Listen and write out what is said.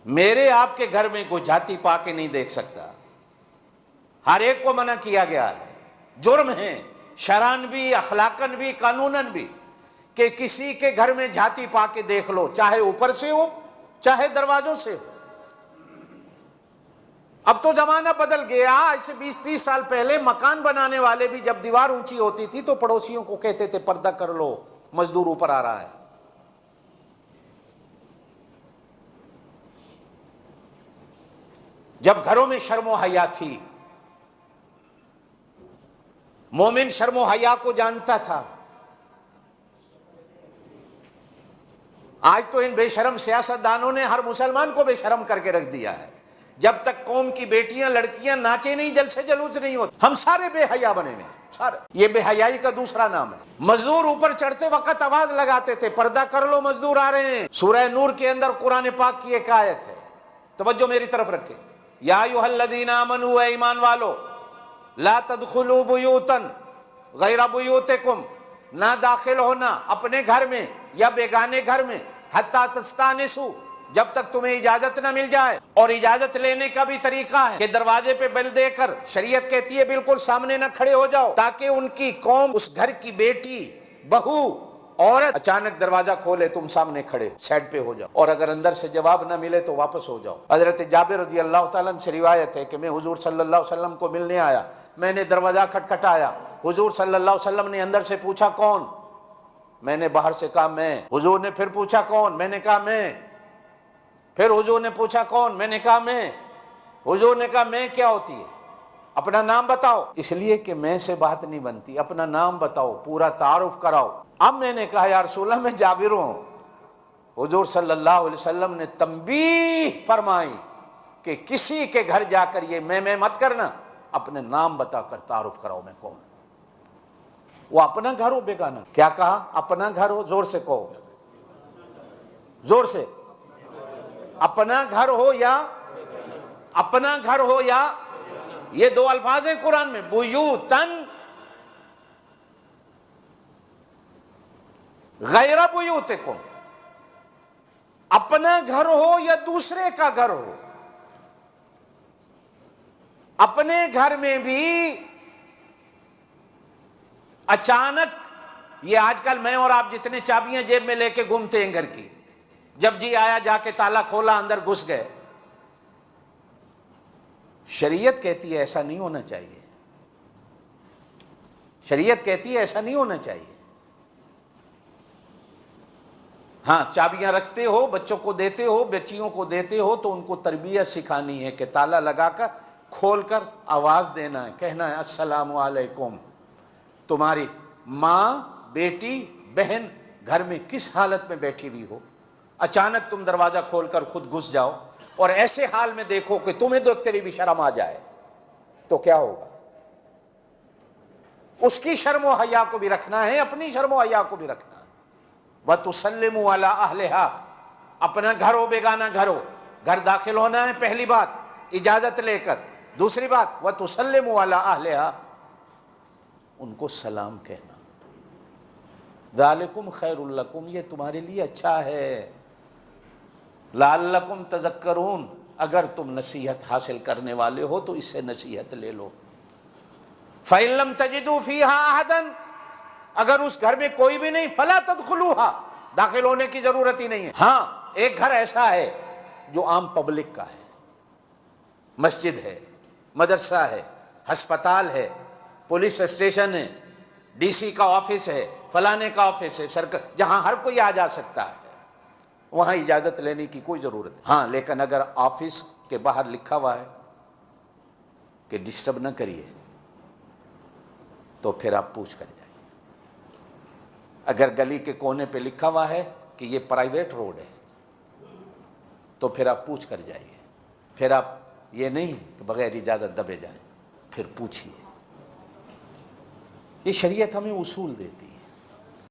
میرے آپ کے گھر میں کوئی جاتی پا کے نہیں دیکھ سکتا، ہر ایک کو منع کیا گیا ہے، جرم ہے شرعاً بھی، اخلاقاً بھی، قانوناً بھی، کہ کسی کے گھر میں جھاتی پا کے دیکھ لو، چاہے اوپر سے ہو چاہے دروازوں سے ہو۔ اب تو زمانہ بدل گیا، ایسے 20-30 سال پہلے مکان بنانے والے بھی جب دیوار اونچی ہوتی تھی تو پڑوسیوں کو کہتے تھے پردہ کر لو، مزدور اوپر آ رہا ہے۔ جب گھروں میں شرم و حیا تھی، مومن شرم و حیا کو جانتا تھا۔ آج تو ان بے شرم سیاستدانوں نے ہر مسلمان کو بے شرم کر کے رکھ دیا ہے۔ جب تک قوم کی بیٹیاں لڑکیاں ناچے نہیں، جلسے جلوس نہیں ہوتے، ہم سارے بے حیا بنے ہوئے ہیں، سارے۔ یہ بے حیائی کا دوسرا نام ہے۔ مزدور اوپر چڑھتے وقت آواز لگاتے تھے پردہ کر لو، مزدور آ رہے ہیں۔ سورہ نور کے اندر قرآن پاک کی ایک آیت ہے، توجہ میری طرف رکھیں۔ یا ایھا الذین آمنوا، اے ایمان والو، لا تدخلوا بیوتا غیر بیوتکم، نہ داخل ہونا اپنے گھر میں یا بیگانے گھر میں، حتی تستانسوا، جب تک تمہیں اجازت نہ مل جائے۔ اور اجازت لینے کا بھی طریقہ ہے کہ دروازے پہ بیل دے کر، شریعت کہتی ہے بالکل سامنے نہ کھڑے ہو جاؤ، تاکہ ان کی قوم، اس گھر کی بیٹی، بہو، عورت اچانک دروازہ کھولے تم سامنے کھڑے سائڈ پہ ہو جاؤ، اور اگر اندر سے جواب نہ ملے تو واپس ہو جاؤ۔ حضرت جابر رضی اللہ تعالیٰ عنہ سے روایت ہے کہ میں حضور صلی اللہ علیہ وسلم کو ملنے آیا، میں نے دروازہ کھٹکھٹایا، حضور صلی اللہ علیہ وسلم نے اندر سے پوچھا کون؟ میں نے باہر سے کہا میں۔ حضور نے پھر پوچھا کون؟ میں نے کہا میں۔ پھر حضور نے پوچھا کون؟ میں نے کہا میں۔ حضور نے کہا میں کیا ہوتی ہے؟ اپنا نام بتاؤ۔ اس لیے کہ میں سے بات نہیں بنتی، اپنا نام بتاؤ، پورا تعارف کراؤ۔ اب میں نے کہا یا رسول اللہ میں جابر ہوں۔ حضور صلی اللہ علیہ وسلم نے تنبیہ فرمائی کہ کسی کے گھر جا کر یہ میں مت کرنا، اپنے نام بتا کر تعارف کراؤ میں کون۔ وہ اپنا گھر ہو بیگانہ، کیا کہا؟ اپنا گھر ہو، زور سے کہو، زور سے، اپنا گھر ہو یا اپنا گھر ہو یا، یہ دو الفاظ ہیں قرآن میں، بیوتن غیر بیوتکم، اپنا گھر ہو یا دوسرے کا گھر ہو۔ اپنے گھر میں بھی اچانک، یہ آج کل میں اور آپ جتنے چابیاں جیب میں لے کے گھومتے ہیں گھر کی، جب جی آیا جا کے تالا کھولا اندر گھس گئے۔ شریعت کہتی ہے ایسا نہیں ہونا چاہیے، شریعت کہتی ہے ایسا نہیں ہونا چاہیے۔ ہاں چابیاں رکھتے ہو، بچوں کو دیتے ہو، بچیوں کو دیتے ہو تو ان کو تربیت سکھانی ہے کہ تالا لگا کر کھول کر آواز دینا ہے، کہنا ہے السلام علیکم۔ تمہاری ماں، بیٹی، بہن گھر میں کس حالت میں بیٹھی ہوئی ہو، اچانک تم دروازہ کھول کر خود گھس جاؤ اور ایسے حال میں دیکھو کہ تمہیں دیکھتے ہوئے بھی شرم آ جائے تو کیا ہوگا؟ اس کی شرم و حیا کو بھی رکھنا ہے، اپنی شرم و حیا کو بھی رکھنا ہے۔ وَتُسَلِّمُوا عَلَىٰ أَهْلِهَا، اپنا گھر ہو بیگانہ گھر ہو، گھر داخل ہونا ہے پہلی بات اجازت لے کر، دوسری بات وَتُسَلِّمُوا عَلَىٰ أَهْلِهَا، ان کو سلام کہنا، ذَلِكُمْ خَيْرٌ لَكُمْ، یہ تمہارے لیے اچھا ہے، لَعَلَّكُمْ تَذَكَّرُونَ، اگر تم نصیحت حاصل کرنے والے ہو تو اس سے نصیحت لے لو۔ فَإِن لَمْ تَجِدُوا فِيهَا أَحَدًا، اگر اس گھر میں کوئی بھی نہیں، فَلَا تَدْخُلُوهَا، داخل ہونے کی ضرورت ہی نہیں ہے۔ ہاں ایک گھر ایسا ہے جو عام پبلک کا ہے، مسجد ہے، مدرسہ ہے، ہسپتال ہے، پولیس اسٹیشن ہے، ڈی سی کا آفس ہے، فلانے کا آفس ہے، جہاں ہر کوئی آ جا سکتا ہے، وہاں اجازت لینے کی کوئی ضرورت ہے۔ ہاں لیکن اگر آفس کے باہر لکھا ہوا ہے کہ ڈسٹرب نہ کریے تو پھر آپ پوچھ کر جائیے۔ اگر گلی کے کونے پہ لکھا ہوا ہے کہ یہ پرائیویٹ روڈ ہے تو پھر آپ پوچھ کر جائیے، پھر آپ یہ نہیں کہ بغیر اجازت دبے جائیں، پھر پوچھیے۔ یہ شریعت ہمیں اصول دیتی ہے۔